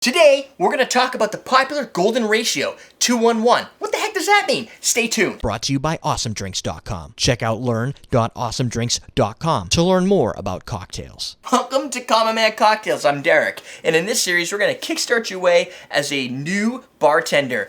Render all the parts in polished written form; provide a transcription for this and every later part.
Today, we're going to talk about the popular golden ratio, 2-1-1. What the heck does that mean? Stay tuned. Brought to you by AwesomeDrinks.com. Check out learn.awesomedrinks.com to learn more about cocktails. Welcome to Common Man Cocktails. I'm Derek, and in this series, we're going to kickstart your way as a new bartender,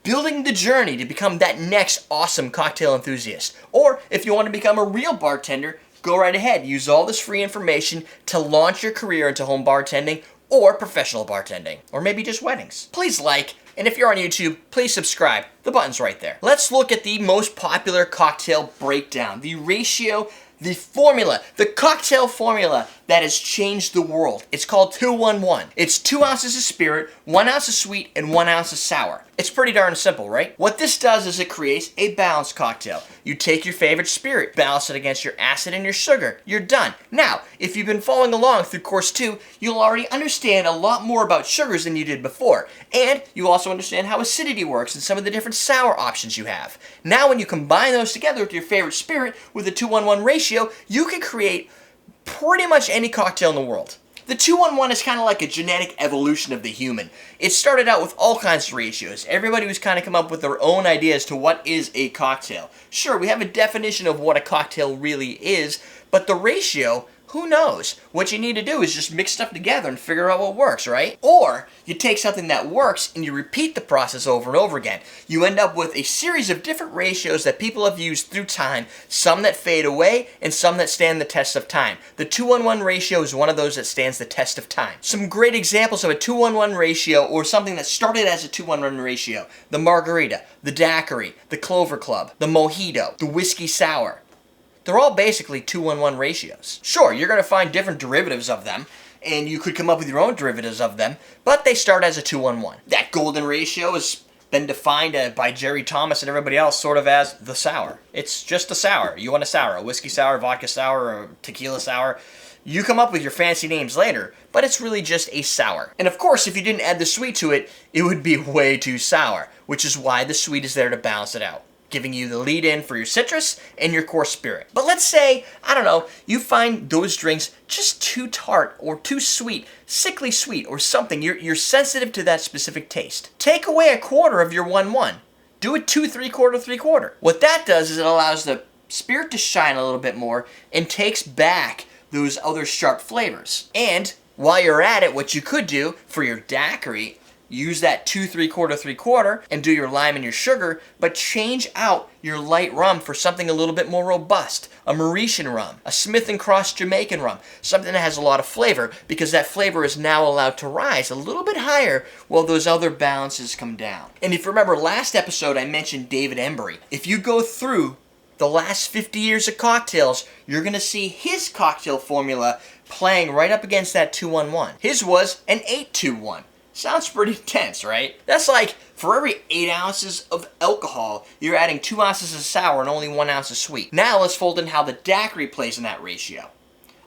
building the journey to become that next awesome cocktail enthusiast. Or if you want to become a real bartender, go right ahead. Use all this free information to launch your career into home bartending or professional bartending, or maybe just weddings. Please like, and if you're on YouTube, please subscribe. The button's right there. Let's look at the most popular cocktail breakdown, the ratio, the formula, the cocktail formula that has changed the world. It's called 2-1-1. It's 2 ounces of spirit, 1 ounce of sweet, and 1 ounce of sour. It's pretty darn simple, right? What this does is it creates a balanced cocktail. You take your favorite spirit, balance it against your acid and your sugar. You're done. Now, if you've been following along through course 2, you'll already understand a lot more about sugars than you did before. And you also understand how acidity works and some of the different sour options you have. Now, when you combine those together with your favorite spirit with a 2-1-1 ratio, you can create pretty much any cocktail in the world. The 2-1-1 is kind of like a genetic evolution of the human. It started out with all kinds of ratios. Everybody was kind of come up with their own idea as to what is a cocktail. Sure, we have a definition of what a cocktail really is, but the ratio, who knows? What you need to do is just mix stuff together and figure out what works, right? Or you take something that works and you repeat the process over and over again. You end up with a series of different ratios that people have used through time, some that fade away and some that stand the test of time. The 2-1-1 ratio is one of those that stands the test of time. Some great examples of a 2-1-1 ratio, or something that started as a 2-1-1 ratio: the margarita, the daiquiri, the clover club, the mojito, the whiskey sour. They're all basically 2-1-1 ratios. Sure, you're going to find different derivatives of them, and you could come up with your own derivatives of them, but they start as a 2-1-1. That golden ratio has been defined by Jerry Thomas and everybody else sort of as the sour. It's just a sour. You want a sour, a whiskey sour, vodka sour, or tequila sour. You come up with your fancy names later, but it's really just a sour. And of course, if you didn't add the sweet to it, it would be way too sour, which is why the sweet is there to balance it out, giving you the lead-in for your citrus and your core spirit. But let's say, I don't know, you find those drinks just too tart or too sweet, sickly sweet or something. You're sensitive to that specific taste. Take away a quarter of your 1-1. Do it 2 3/4 3/4. What that does is it allows the spirit to shine a little bit more and takes back those other sharp flavors. And while you're at it, what you could do for your daiquiri, use that 2 3/4 3/4 and do your lime and your sugar, but change out your light rum for something a little bit more robust. A Mauritian rum, a Smith & Cross Jamaican rum, something that has a lot of flavor, because that flavor is now allowed to rise a little bit higher while those other balances come down. And if you remember last episode, I mentioned David Embry. If you go through the last 50 years of cocktails, you're going to see his cocktail formula playing right up against that 2-1-1. His was an 8-2-1. Sounds pretty intense, right? That's like, for every 8 ounces of alcohol, you're adding 2 ounces of sour and only 1 ounce of sweet. Now let's fold in how the daiquiri plays in that ratio.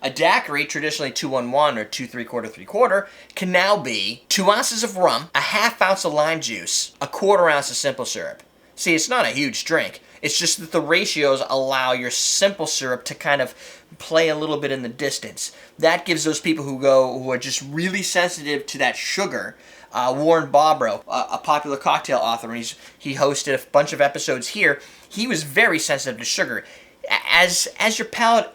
A daiquiri, traditionally 2-1-1 or 2 3/4 3/4, can now be 2 ounces of rum, a ½ ounce of lime juice, a 1/4 ounce of simple syrup. See, it's not a huge drink. It's just that the ratios allow your simple syrup to kind of play a little bit in the distance. That gives those people who are just really sensitive to that sugar. Warren Bobrow, a popular cocktail author, and he hosted a bunch of episodes here. He was very sensitive to sugar. As your palate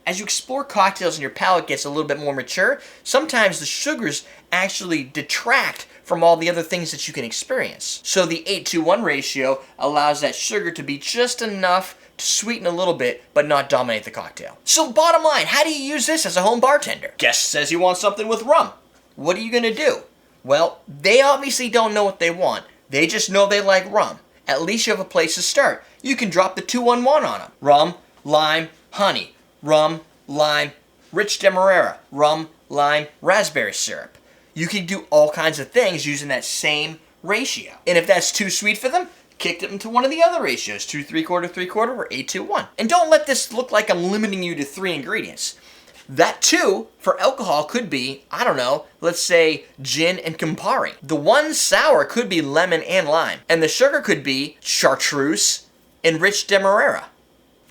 as you explore cocktails and your palate gets a little bit more mature, sometimes the sugars actually detract from all the other things that you can experience. So the 8-1 ratio allows that sugar to be just enough to sweeten a little bit, but not dominate the cocktail. So bottom line, how do you use this as a home bartender? Guest says you want something with rum. What are you going to do? Well, they obviously don't know what they want. They just know they like rum. At least you have a place to start. You can drop the 2-1-1 on them. Rum, lime, honey. Rum, lime, rich demerara. Rum, lime, raspberry syrup. You can do all kinds of things using that same ratio. And if that's too sweet for them, kick them to one of the other ratios, 2 3/4 3/4 or 8-1. And don't let this look like I'm limiting you to 3 ingredients. That 2 for alcohol could be, I don't know, let's say gin and Campari. The 1 sour could be lemon and lime. And the sugar could be chartreuse and rich demerara.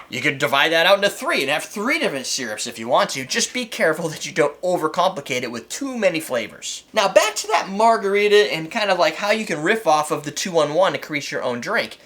You could divide that out into 3 and have 3 different syrups if you want to. Just be careful that you don't overcomplicate it with too many flavors. Now back to that margarita and kind of like how you can riff off of the 2-on-1 to create your own drink.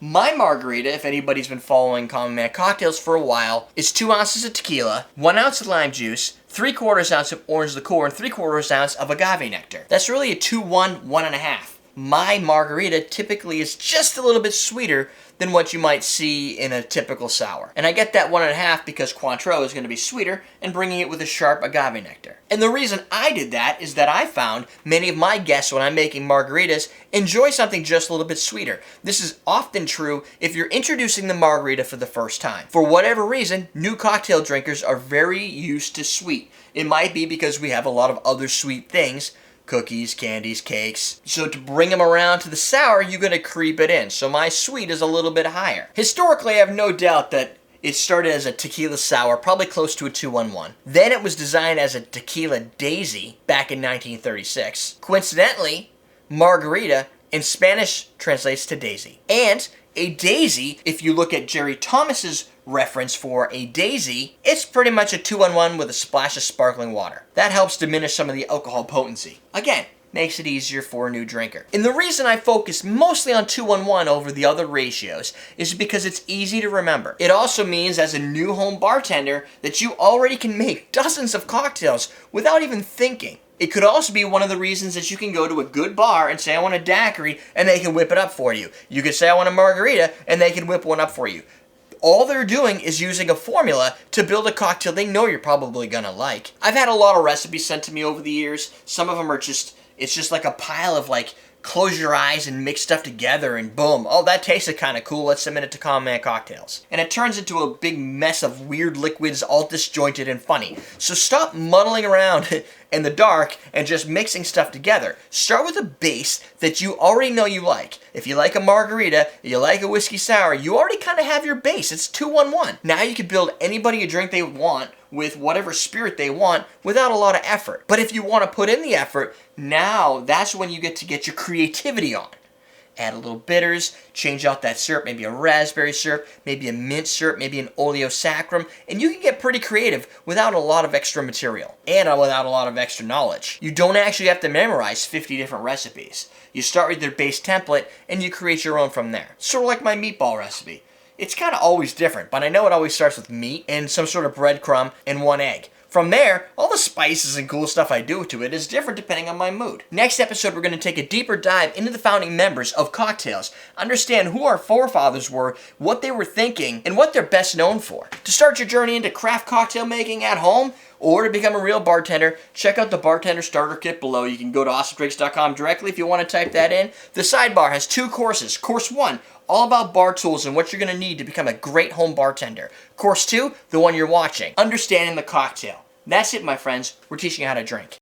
My margarita, if anybody's been following Common Man Cocktails for a while, is 2 ounces of tequila, 1 ounce of lime juice, 3/4 ounce of orange liqueur, and 3/4 ounce of agave nectar. That's really a 2-1, 1.5. My margarita typically is just a little bit sweeter than what you might see in a typical sour. And I get that 1.5 because Cointreau is going to be sweeter and bringing it with a sharp agave nectar. And the reason I did that is that I found many of my guests when I'm making margaritas enjoy something just a little bit sweeter. This is often true if you're introducing the margarita for the first time. For whatever reason, new cocktail drinkers are very used to sweet. It might be because we have a lot of other sweet things, cookies, candies, cakes. So to bring them around to the sour, you're going to creep it in. So my sweet is a little bit higher. Historically, I have no doubt that it started as a tequila sour, probably close to a 2-on-1. Then it was designed as a tequila daisy back in 1936. Coincidentally, margarita in Spanish translates to daisy. And a daisy, if you look at Jerry Thomas's reference for a daisy, it's pretty much a 2-on-1 with a splash of sparkling water. That helps diminish some of the alcohol potency. Again, makes it easier for a new drinker. And the reason I focus mostly on 2-on-1 over the other ratios is because it's easy to remember. It also means as a new home bartender that you already can make dozens of cocktails without even thinking. It could also be one of the reasons that you can go to a good bar and say, I want a daiquiri, and they can whip it up for you. You could say, I want a margarita, and they can whip one up for you. All they're doing is using a formula to build a cocktail they know you're probably gonna like. I've had a lot of recipes sent to me over the years. Some of them are it's just like a pile of like, close your eyes and mix stuff together and boom. Oh, that tasted kind of cool. Let's submit it to Common Man Cocktails. And it turns into a big mess of weird liquids, all disjointed and funny. So stop muddling around in the dark and just mixing stuff together. Start with a base that you already know you like. If you like a margarita, you like a whiskey sour, you already kind of have your base. It's 2-on-1. Now you can build anybody a drink they want with whatever spirit they want without a lot of effort. But if you want to put in the effort, now that's when you get your creativity on. Add a little bitters, change out that syrup, maybe a raspberry syrup, maybe a mint syrup, maybe an oleo sacrum, and you can get pretty creative without a lot of extra material and without a lot of extra knowledge. You don't actually have to memorize 50 different recipes. You start with your base template and you create your own from there. Sort of like my meatball recipe. It's kind of always different, but I know it always starts with meat and some sort of breadcrumb and 1 egg. From there, all the spices and cool stuff I do to it is different depending on my mood. Next episode, we're going to take a deeper dive into the founding members of cocktails, understand who our forefathers were, what they were thinking, and what they're best known for. To start your journey into craft cocktail making at home, or to become a real bartender, check out the bartender starter kit below. You can go to awesomedrinks.com directly if you want to type that in. The sidebar has 2 courses. Course 1, all about bar tools and what you're going to need to become a great home bartender. Course 2, the one you're watching, understanding the cocktail. That's it, my friends. We're teaching you how to drink.